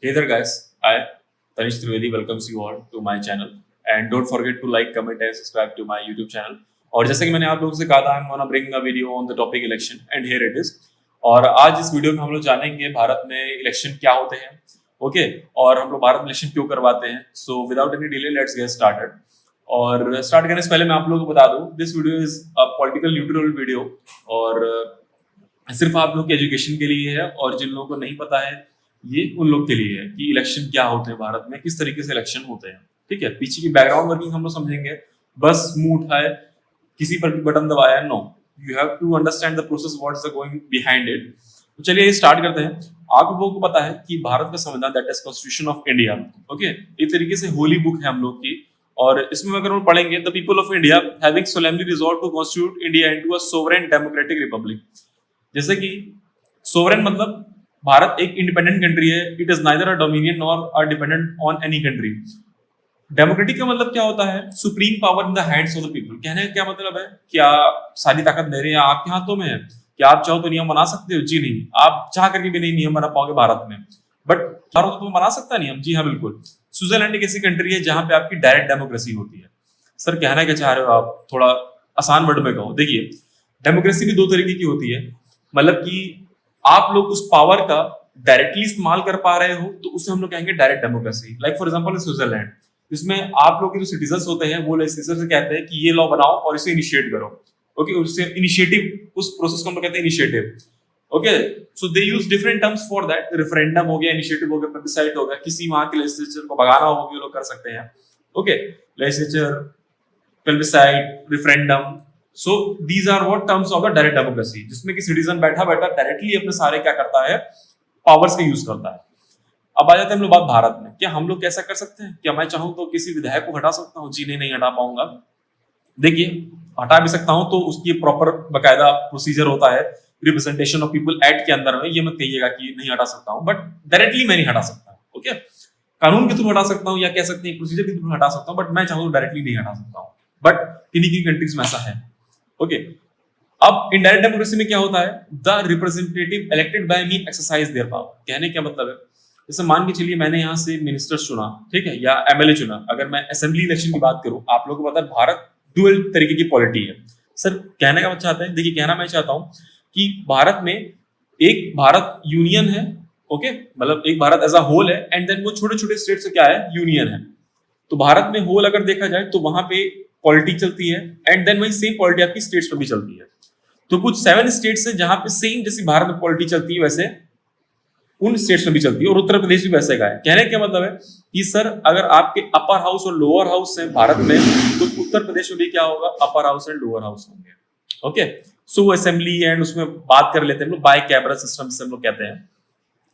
Hey there, guys. I, Tanish Trivedi, welcomes you all to my channel. And don't forget to like, comment, and subscribe to my YouTube channel. और जैसे कि मैंने आप लोगों से कहा था, I'm gonna bring a video on the topic election, and here it is. और आज इस वीडियो में हम लोग जानेंगे भारत में इलेक्शन क्या होते हैं, ओके, और हम लोग भारत में इलेक्शन क्यों करवाते हैं. So without any delay let's get started. और स्टार्ट करने से पहले मैं आप लोगों को बता दूं, this video is a political neutral video और सिर्फ आप लोग के एजुकेशन के लिए है. और जिन लोगों को नहीं पता है, ये उन लोग के लिए है कि इलेक्शन क्या होते हैं भारत में, किस तरीके से इलेक्शन होते हैं. ठीक है, पीछे की बैकग्राउंड वर्किंग हम लोग समझेंगे. बस मुंह उठाए, किसी पर भी बटन दबाया, no, you have to understand the process, what is going behind it. तो चलिए स्टार्ट करते हैं. आप लोगों को पता है कि भारत का संविधान, that is constitution of India, okay, एक तरीके से होली बुक है हम लोग की. और इसमें अगर हम पढ़ेंगे, the people of India having solemnly resolve to constitute India into a sovereign democratic republic. जैसे कि सोवरेन मतलब भारत एक इंडिपेंडेंट कंट्री है. It is neither a dominion nor a dependent on any country. Democratic का मतलब क्या होता है? Supreme power in the hands of the people. कहने का क्या मतलब है? क्या सारी ताकत मेरे या आपके हाथों में है? क्या आप चाहो तो नियम बना सकते हो? जी नहीं, आप चाह करके भी नहीं नियम बना पाओगे भारत में. बट चाहो तो बना सकता है नियम? जी हाँ, बिल्कुल. स्विट्जरलैंड एक ऐसी कंट्री है जहां पे आपकी डायरेक्ट डेमोक्रेसी होती है. सर कहना क्या चाह रहे हो आप? थोड़ा आसान वर्ड में कहो. देखिए, डेमोक्रेसी भी दो तरीके की होती है. मतलब कि आप लोग उस पावर का डायरेक्टली इस्तेमाल कर पा रहे हो तो उसे हम लोग कहेंगे direct democracy. Like for example Switzerland, इसमें आप लोग के जो सिटीजन्स होते हैं वो लेजिस्लेचर से कहते हैं कि ये लॉ बनाओ और इसे इनिशिएट करो. ओके, उससे इनिशिएटिव, उस प्रोसेस को हम लोग कहते हैं initiative. Okay, so they use different terms for that. Referendum हो गया, इनिशिएटिव हो गया, प्लेबिसाइट हो गया. किसी वहां के लेजिस्लेचर को भगाना हो गया, लोग कर सकते हैं. Okay, legislature, plebiscite, referendum. So these are what terms of the direct democracy, जिसमें कि सिटीजन बैठा बैठा डायरेक्टली अपने सारे क्या करता है, पावर्स का यूज करता है. अब आ जाते हैं हम लोग बात भारत में. क्या हम लोग कैसा कर सकते हैं? क्या मैं चाहूं तो किसी विधायक को हटा सकता हूं? जी नहीं, नहीं हटा पाऊंगा. देखिए, हटा भी सकता हूं तो उसकी प्रॉपर बकायदा प्रोसीजर होता है रिप्रेजेंटेशन ऑफ पीपल एक्ट के अंदर में. ये मत कहिएगा कि नहीं हटा सकता हूं, बट डायरेक्टली मैं नहीं हटा सकता. ओके, कानून के थ्रू हटा सकता हूं या कह सकते हैं प्रोसीजर के थ्रू हटा सकता हूं, बट मैं चाहूं तो डायरेक्टली नहीं हटा सकता हूं. बट किन्हीं की कंट्रीज में ऐसा है. ओके, अब इनडायरेक्ट डेमोक्रेसी में क्या होता है? The representative elected by me exercise their power. कहने क्या मतलब है? जैसे मान के चलिए मैंने यहाँ से मिनिस्टर्स चुना, ठीक है, या एमएलए चुना. अगर मैं असेंबली इलेक्शन की बात करूं, आप लोगों को पता है भारत डुअल तरीके की पॉलिटी है. सर कहने का चाहते हैं, देखिए कहना मैं चाहता हूं कि भारत में एक भारत यूनियन है. ओके, मतलब एक भारत एज अ होल है, एंड देन वो छोटे छोटे स्टेट से क्या है, यूनियन है. तो भारत में होल अगर देखा जाए तो वहां पे पॉलिटी चलती है, एंड देन वही सेम पॉलिटी आपकी स्टेट्स पे भी चलती है. तो कुछ 7 स्टेट्स है जहां पे सेम जैसी भारत में पॉलिटी चलती है वैसे उन स्टेट्स में भी चलती है, और उत्तर प्रदेश भी वैसे का है. कहने का मतलब है कि सर अगर आपके अपर हाउस और लोअर हाउस है भारत में, तो उत्तर प्रदेश में भी क्या होगा, upper house and lower house होंगे. ओके, सो असेंबली एंड उसमें बात कर लेते हैं हम लोग बाई कैमरा सिस्टम से हम लोग कहते हैं,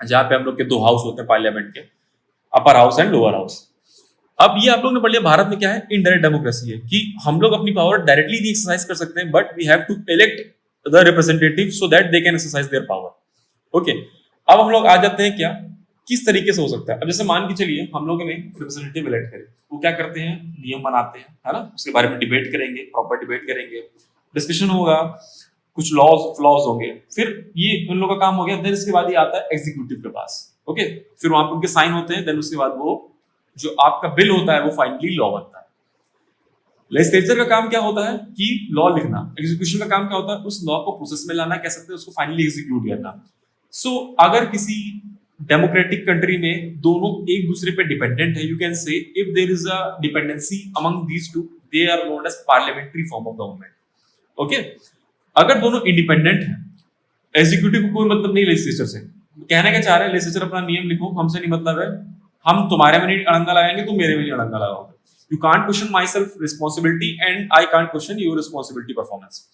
जहां पे हम लोग के 2 हाउस होते हैं पार्लियामेंट के, upper house and lower house. अब ये आप लोग ने पढ़ लिया भारत में क्या है, इनडायरेक्ट डेमोक्रेसी है, कि हम लोग अपनी पावर डायरेक्टली नहीं एक्सरसाइज कर सकते हैं, but we have to elect the representative so that they can exercise their power. Okay, अब हम लोग आ जाते हैं क्या, किस तरीके से हो सकता है. अब जैसे मान के चलिए हम लोगों ने रिप्रेजेंटेटिव इलेक्ट करे, वो क्या करते हैं, नियम बनाते हैं, है ना, उसके बारे में डिबेट करेंगे, प्रॉपर डिबेट करेंगे, डिस्कशन होगा, कुछ लॉज फ्लॉज होंगे, फिर ये उन लोगों का काम हो गया. देन इसके बाद ये आता है एग्जीक्यूटिव के पास. ओके, फिर वहां पर उनके साइन होते हैं. देन उसके बाद वो जो आपका बिल होता है वो फाइनली लॉ बनता है. लेजिस्लेचर का काम क्या होता है कि लॉ लिखना. एग्जीक्यूशन का काम क्या होता है, उस लॉ को प्रोसेस में लाना, कह सकते हैं उसको फाइनली एग्जीक्यूट करना. सो अगर किसी डेमोक्रेटिक कंट्री में दोनों एक दूसरे पे डिपेंडेंट है, you can say if there is a dependency among these two, they are known as parliamentary form of government. Okay, अगर दोनों इंडिपेंडेंट हैं, एग्जीक्यूटिव को कोई मतलब नहीं लेजिस्लेचर से. कहने का चाह रहे हैं लेजिस्लेचर अपना नियम लिखो, हमसे नहीं मतलब है, हम तुम्हारे में नहीं अड़ंगा लगाएंगे, तुम मेरे में नहीं अड़ंगा लगाओगे. You can't question my self responsibility and I can't question your responsibility performance.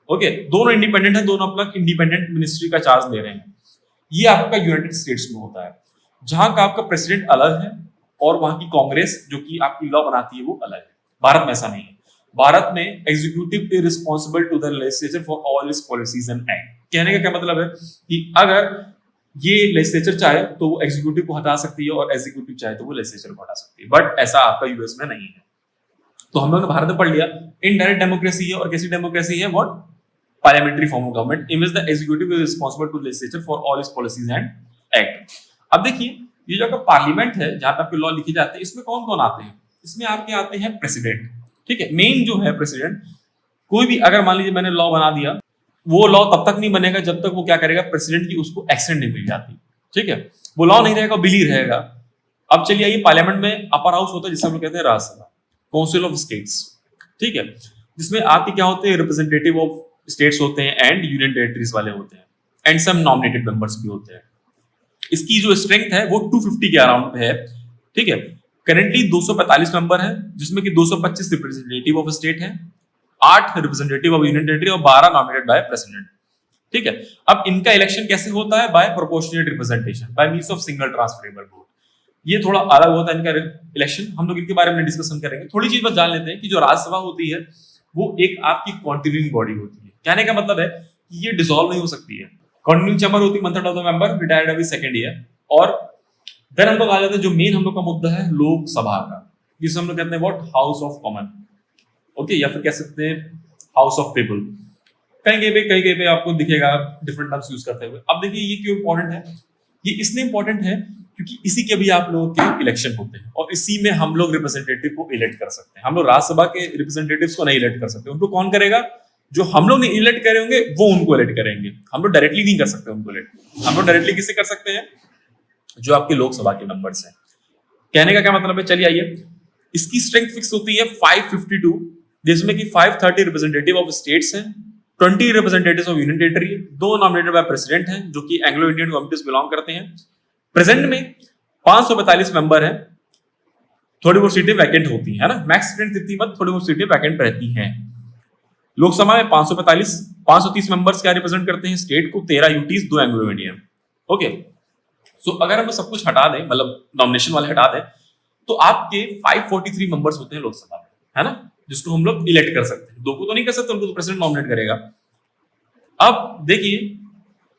Okay, दोनों इंडिपेंडेंट है, दोनों अपना इंडिपेंडेंट मिनिस्ट्री का चार्ज ले रहे हैं. ये आपका यूनाइटेड स्टेट्स में होता है, जहां का आपका प्रेसिडेंट अलग है और वहां की कांग्रेस जो कि आपकी लॉ बनाती है वो अलग है. भारत में ऐसा नहीं है. भारत में executive is responsible to the legislature for all its policies and act. कहने का क्या मतलब है कि अगर ये लेजिस्लेचर चाहे तो वो एग्जीक्यूटिव को हटा सकती है, और एग्जीक्यूटिव चाहे तो वो लेजिस्लेचर को हटा सकती है. बट ऐसा आपका यूएस में नहीं है. तो हम लोगों ने भारत में पढ़ लिया इनडायरेक्ट डेमोक्रेसी है, और कैसी डेमोक्रेसी है, what, parliamentary form of government in which the executive is responsible to legislature for all its policies and act. अब देखिए ये जो आपका पार्लियामेंट है जहां पे आपके लॉ लिखे जाते हैं, इसमें कौन कौन आते हैं? इसमें आपके आते हैं प्रेसिडेंट, ठीक है, मेन जो है प्रेसिडेंट। कोई भी अगर मान लीजिए मैंने लॉ बना दिया, वो लॉ तब तक नहीं बनेगा जब तक वो क्या करेगा, प्रेसिडेंट की उसको एक्सेंट नहीं मिल जाती, ठीक है। वो लॉ नहीं रहेगा, बिल ही रहेगा। अब चलिए आइए, पार्लियामेंट में अपर हाउस होता है जिसे हम लोग कहते हैं राज्यसभा, काउंसिल ऑफ स्टेट्स, ठीक है, जिसमें आपके क्या होते हैं, रिप्रेजेंटेटिव ऑफ स्टेट्स होते हैं एंड यूनियन टेरिटरीज वाले होते हैं, एंड सम नॉमिनेटेड मेंबर्स भी होते हैं। इसकी जो स्ट्रेंथ है वो 250 के अराउंड पे है, ठीक है। करेंटली 245 मेंबर है, जिसमें कि 225 रिप्रेजेंटेटिव ऑफ स्टेट है, 8 रिप्रेजेंटेटिव ऑफ यूनियन टेरिटरी और 12 नॉमिनेटेड बाय प्रेसिडेंट, ठीक है। अब इनका इलेक्शन कैसे होता है? By proportional representation, by means of single transferable vote. ये थोड़ा अलग होता है इनका इलेक्शन, हम लोग इनके बारे में डिस्कशन करेंगे। थोड़ी चीज बस जान लेते हैं कि जो राज्यसभा होती है वो एक आपकी कॉन्टिन्यूइंग बॉडी होती है। कहने का मतलब है कि ये डिसॉल्व नहीं हो सकती है। कॉन्टिन्यूइंग चैम्बर होती है, one third of the member retired every second year. और देन हम लोग आ जाते हैं जो मेन हम लोग का मुद्दा है लोकसभा का, जिसे हम लोग कहते हैं what, house of common, okay, या फिर कह सकते हैं हाउस ऑफ पीपल। कहीं पे आपको दिखेगा डिफरेंट टर्म्स यूज करते हुए। अब देखिए ये क्यों इंपॉर्टेंट है, ये इसलिए इंपॉर्टेंट है क्योंकि इसी के भी आप लोगों के इलेक्शन होते हैं और इसी में हम लोग रिप्रेजेंटेटिव को इलेक्ट कर सकते हैं। हम लोग राज्यसभा के रिप्रेजेंटेटिव्स को नहीं इलेक्ट कर सकते, उनको कौन करेगा? जो हम लोग ने इलेक्ट करे होंगे वो उनको इलेक्ट करेंगे। हम लोग डायरेक्टली नहीं कर सकते उनको इलेक्ट। हम लोग डायरेक्टली किसे कर सकते हैं? जो आपके लोकसभा के मेंबर्स हैं। कहने का क्या मतलब है, चलिए आइए, इसकी स्ट्रेंथ फिक्स होती है 552, जिसमें कि 530 रिप्रेजेंटेटिव ऑफ स्टेट्स हैं, 20 representatives of union territory, 2 nominated by president हैं जो कि एंग्लो इंडियन कम्युनिटीज बिलोंग करते हैं। प्रेजेंट में 542 मेंबर हैं, थोड़ी बहुत सीटें वैकेंट होती हैं, है ना, मैक्स स्ट्रेंथ इतनी मत, थोड़ी बहुत सीटें वैकेंट रहती हैं। लोकसभा में 530 मेंबर्स क्या रिप्रेजेंट करते हैं स्टेट को, 13 यूटीज, 2 एंग्लो इंडियन, ओके। सो अगर हम सब कुछ हटा दें, मतलब नॉमिनेशन वाले हटा दें, तो आपके 543 मेंबर्स होते हैं लोकसभा में, है ना, जिसको हम लोग इलेक्ट कर सकते हैं। 2 को तो नहीं कर सकते, उनको तो प्रेसिडेंट नॉमिनेट करेगा। अब देखिए,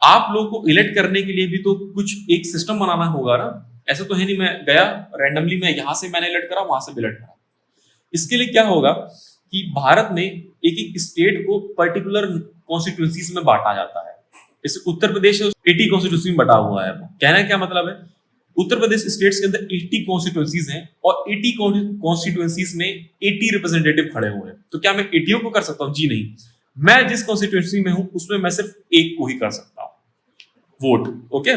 आप लोगों को इलेक्ट करने के लिए भी तो कुछ एक सिस्टम बनाना होगा ना। ऐसा तो है नहीं मैं गया रैंडमली, मैं यहां से मैंने इलेक्ट करा, वहां से भी इलेक्ट करा। इसके लिए क्या होगा कि भारत में एक एक स्टेट को पर्टिकुलर कॉन्स्टिट्यूएंसीज में बांटा जाता है। जैसे उत्तर प्रदेश 80 कॉन्स्टिट्यूंसी में बटा हुआ है। कहने का क्या मतलब है, उत्तर प्रदेश स्टेट्स के अंदर 80 कॉन्स्टिट्यूएंसीज हैं और 80 कॉन्स्टिट्यूएंसीज में 80 रिप्रेजेंटेटिव खड़े हुए हैं। तो क्या मैं 80 को कर सकता हूं? जी नहीं, मैं जिस कॉन्स्टिट्यूएंसी में हूं उसमें मैं सिर्फ एक को ही कर सकता हूं वोट, ओके।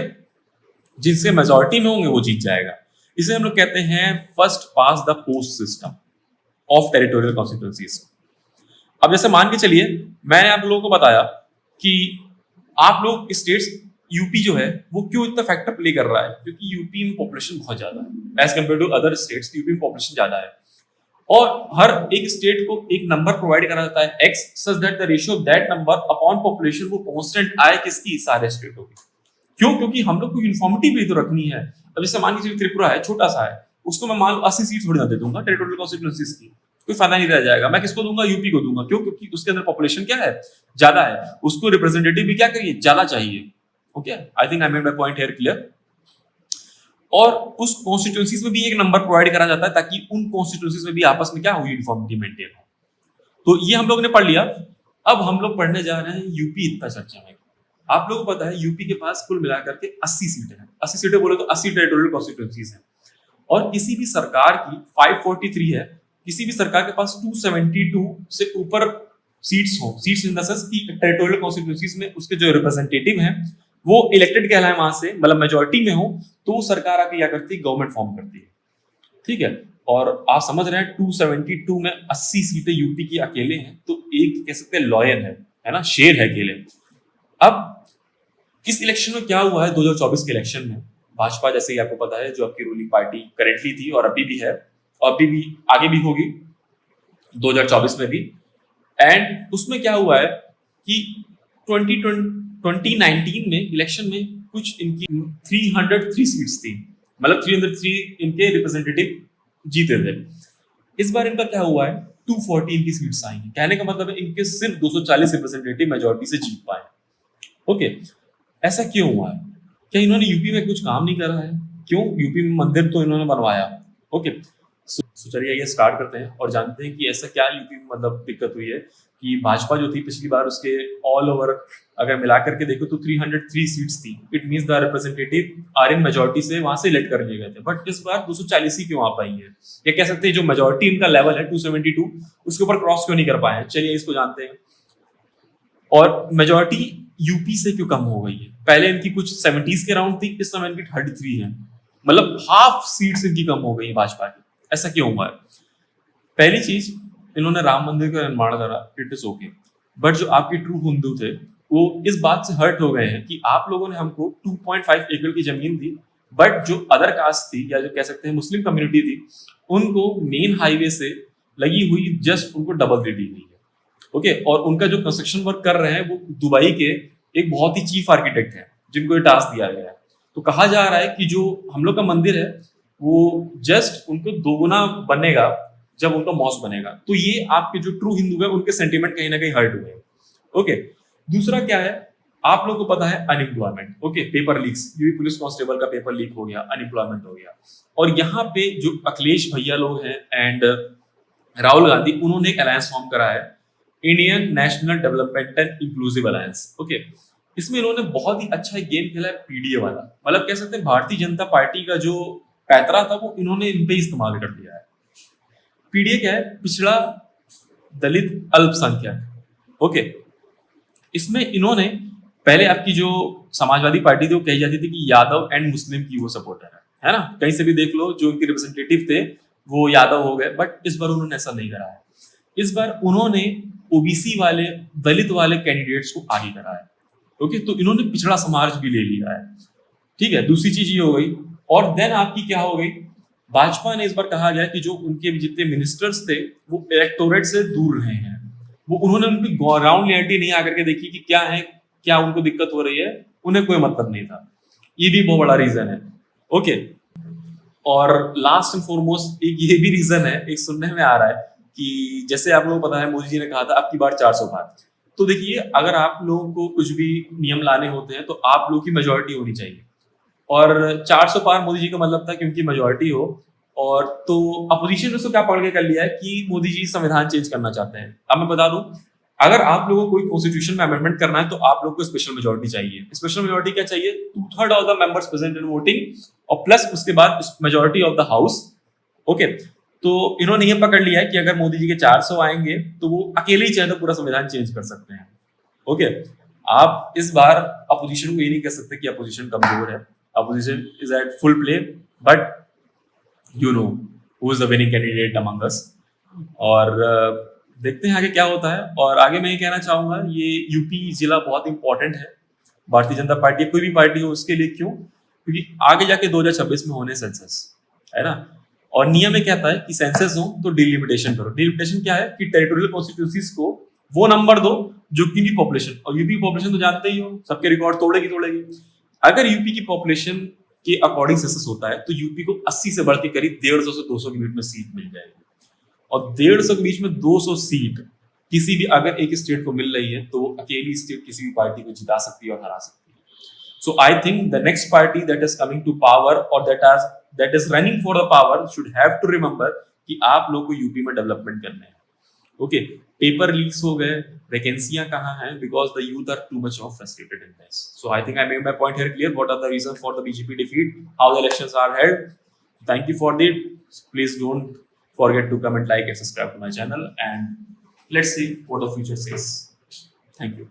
जिनसे मेजॉरिटी में होंगे वो जीत जाएगा। इसे हम लोग कहते हैं first pass the post system of territorial constituencies. अब जैसे मान के चलिए, मैंने आप लोगों को बताया कि आप लोग स्टेट्स, यूपी जो है वो क्यों इतना फैक्टर प्ले कर रहा है, क्योंकि यूपी में पॉपुलेशन बहुत ज्यादा है as compare to other states. UP में पॉपुलेशन ज्यादा है और हर एक स्टेट को एक नंबर प्रोवाइड करा जाता है x, such that the ratio of that number upon population वो कांस्टेंट आए किसकी, सारे स्टेटों की। क्यों? क्योंकि हम लोग को यूनिफॉर्मिटी भी तो रखनी है। अब जैसे मान लीजिए त्रिपुरा है, छोटा सा है, उसको मैं मान लो 80 सीट थोड़ी ना दे दूंगा टेरिटोरियल कॉन्स्टिट्यूएंसीज की, कोई फायदा नहीं रह जाएगा। मैं किसको दूंगा? यूपी को दूंगा। क्यों? क्योंकि उसके अंदर पॉपुलेशन क्या है, ज्यादा है, उसको रिप्रेजेंटेटिव भी क्या करिए, ज्यादा चाहिए, okay. I think I made my point here clear. और उस कॉन्स्टिट्यूएंसीज में भी एक नंबर प्रोवाइड करा जाता है ताकि उन कॉन्स्टिट्यूएंसीज में भी आपस में क्या हो, यूनिफॉर्मिटी मेंटेन हो। तो ये हम लोग ने पढ़ लिया। अब हम लोग पढ़ने जा रहे हैं यूपी इतना चर्चा में। आप लोगों को पता है यूपी के पास कुल मिलाकर के 80 सीटें हैं। 80 सीटें बोले तो 80 टेरिटोरियल कॉन्स्टिट्यूएंसीज हैं और किसी भी सरकार की 543 है, किसी भी सरकार के पास 272 से ऊपर सीट्स हो, सीट्स इन द सेंस की टेरिटोरियल कॉन्स्टिट्यूएंसीज में उसके जो रिप्रेजेंटेटिव हैं वो इलेक्टेड कहलाए वहां से, मतलब मेजॉरिटी में हो, तो सरकार आके क्या करती है, गवर्नमेंट फॉर्म करती है, ठीक है। और आप समझ रहे हैं 272 में 80 सीटें यूपी की अकेले हैं, तो एक कह सकते हैं लॉयन है ना, शेर है अकेले। अब इस इलेक्शन में क्या हुआ है, 2024 के इलेक्शन में भाजपा, जैसे ही आपको पता है, जो आपकी रूलिंग पार्टी करेंटली थी और अभी भी है और अभी भी आगे भी होगी 2024 में भी। एंड उसमें क्या हुआ है कि 2019 में इलेक्शन में कुछ इनकी 303 सीट्स थी, मतलब 303 इनके रिप्रेजेंटेटिव जीते थे। इस बार इनका क्या हुआ है, 240 इनकी सीट्स आई हैं। कहने का मतलब है इनके सिर्फ 240 रिप्रेजेंटेटिव मेजॉरिटी से जीत पाए, ओके। ऐसा क्यों हुआ है? क्या इन्होंने यूपी में कुछ काम नहीं करा है? क्यों? यूपी में मंदिर तो इन्होंने बनवाया, ओके। सो चलिए ये स्टार्ट करते हैं और जानते हैं कि ऐसा क्या यूपी में मतलब दिक्कत हुई है कि भाजपा जो थी पिछली बार उसके ऑल ओवर अगर मिला करके देखो तो 303 सीट्स थी। It means the representative are in majority से वहां से इलेक्ट कर लिए गए थे, बट इस बार 240 ही क्यों आ पाई है, ये कह सकते हैं जो मेजोरिटी इनका लेवल है 272 उसके ऊपर क्रॉस क्यों नहीं कर पाए हैं। चलिए इसको जानते हैं। और मेजोरिटी यूपी से क्यों कम हो गई है, पहले इनकी कुछ 70s के राउंड थी, इस समय इनकी 33 है, मतलब हाफ सीट्स इनकी कम हो गई है भाजपा की। ऐसा क्यों हुआ है? पहली चीज, इन्होंने राम मंदिर का निर्माण करा, इट इज ओके, बट जो आपके ट्रू हिंदू थे वो इस बात से हर्ट हो गए हैं कि आप लोगों ने हमको 2.5 एकड़ की जमीन दी, बट जो अदर कास्ट थी या जो कह सकते हैं मुस्लिम कम्युनिटी थी उनको मेन हाईवे से लगी हुई जस्ट उनको डबल दे दी गई है। ओके, और उनका जो कंस्ट्रक्शन वर्क कर रहे हैं वो दुबई के एक बहुत ही चीफ आर्किटेक्ट है जिनको ये टास्क दिया गया है। तो कहा जा रहा है कि जो हम लोग का मंदिर है वो जस्ट उनको दोगुना बनेगा जब उनका मॉस्क बनेगा। तो ये आपके जो ट्रू हिंदू है उनके सेंटीमेंट कहीं ना कहीं हर्ट हुए हैं। ओके, दूसरा क्या है, आप लोगों को पता है unemployment. Okay, paper leaks, UP police constable का पेपर लीक हो गया, अनएम्प्लॉयमेंट हो गया। और यहाँ पे जो अखिलेश भैया लोग हैं एंड राहुल गांधी, उन्होंने एक अलायंस फॉर्म करा है, Indian national development and inclusive alliance. Okay, इसमें इन्होंने बहुत ही अच्छा एक गेम खेला है, पीडीए वाला, मतलब कह सकते हैं भारतीय जनता पार्टी का जो पैतरा था वो इन्होंने इन पे इस्तेमाल कर दिया है। पीडीए क्या है, पिछड़ा दलित अल्पसंख्यक। ओके, इसमें इन्होंने पहले आपकी जो समाजवादी पार्टी थी वो कही जाती थी कि यादव एंड मुस्लिम की वो सपोर्टर है ना, कहीं से भी देख लो जो उनके रिप्रेजेंटेटिव थे वो यादव हो गए, बट इस बार उन्होंने ऐसा नहीं करा है। इस बार उन्होंने ओबीसी वाले दलित वाले कैंडिडेट्स को आगे करा है। ओके, तो इन्होंने पिछड़ा समाज भी ले लिया है। ठीक है, दूसरी चीज ये हो गई। और देन आपकी क्या हो गई, भाजपा ने इस बार कहा गया कि जो उनके जितने मिनिस्टर्स थे वो इलेक्टोरेट से दूर रहे हैं, वो उन्होंने उनकी ग्राउंड रियलिटी नहीं आकर के देखी कि क्या है, क्या उनको दिक्कत हो रही है, उन्हें कोई मतलब नहीं था। ये भी बहुत बड़ा रीजन है। ओके, और लास्ट एंड फॉरमोस्ट एक ये भी रीजन है, एक सुनने में आ रहा है कि जैसे आप लोगों को पता है मोदी जी ने कहा था अब की बार 400 पार। तो देखिए, अगर आप लोगों को कुछ भी नियम लाने होते हैं तो आप लोगों की मेजोरिटी होनी चाहिए, और 400 पार मोदी जी का मतलब था कि उनकी मेजोरिटी हो। और तो अपोजिशन ने उसको क्या पकड़ के कर लिया है कि मोदी जी संविधान चेंज करना चाहते हैं। अब मैं बता दूं, अगर आप लोगों को कोई कॉन्स्टिट्यूशन में अमेंडमेंट करना है तो आप लोगों को स्पेशल मेजोरिटी चाहिए। स्पेशल मेजोरिटी क्या चाहिए, 2/3 of the members present in voting और प्लस उसके बाद majority of the house. Okay, तो इन्होंने ये पकड़ लिया है कि अगर मोदी जी के 400 आएंगे तो वो अकेले ही चाहे तो पूरा संविधान चेंज कर सकते हैं। ओके, आप इस बार अपोजिशन को ये नहीं कह सकते कि अपोजिशन कमजोर है, opposition is at full play, but you know who is the winning candidate among us. और देखते हैं आगे क्या होता है। और आगे मैं ये कहना चाहूंगा, ये यूपी जिला बहुत इंपॉर्टेंट है भारतीय जनता पार्टी, कोई भी पार्टी हो उसके लिए। क्यों? क्योंकि आगे जाके 2026 में होने सेंसस है ना, और नियम में कहता है कि सेंसस हो तो डिलिमिटेशन करो। डिलिमिटेशन क्या है कि टेरिटोरियल कॉन्स्टिट्यूंसीज को वो नंबर दो जो कि पॉपुलेशन, और यूपी की पॉपुलेशन तो जानते ही हो, सबके रिकॉर्ड तोड़ेगी। अगर यूपी की पॉपुलेशन के अकॉर्डिंग सेंसस होता है तो यूपी को 80 से बढ़ के करीब 150 से 200 के बीच में सीट मिल जाएगी। और 150 के बीच में 200 सीट किसी भी अगर एक स्टेट को मिल रही है तो अकेली स्टेट किसी भी पार्टी को जिता सकती है और हरा सकती है। So I think the next party that is coming to power और that is running for the power should have to remember कि आप लोग को यूपी में डेवलपमेंट करने हैं। ओके, पेपर लीक्स हो गए, वैकेंसियां कहाँ हैं, because the youth are too much of frustrated in this. So I think I made my point here clear what are the reason for the BJP defeat, how the elections are held. Thank you for it. Please don't forget to comment, like, and subscribe to my channel. And let's see what the future says. Thank you.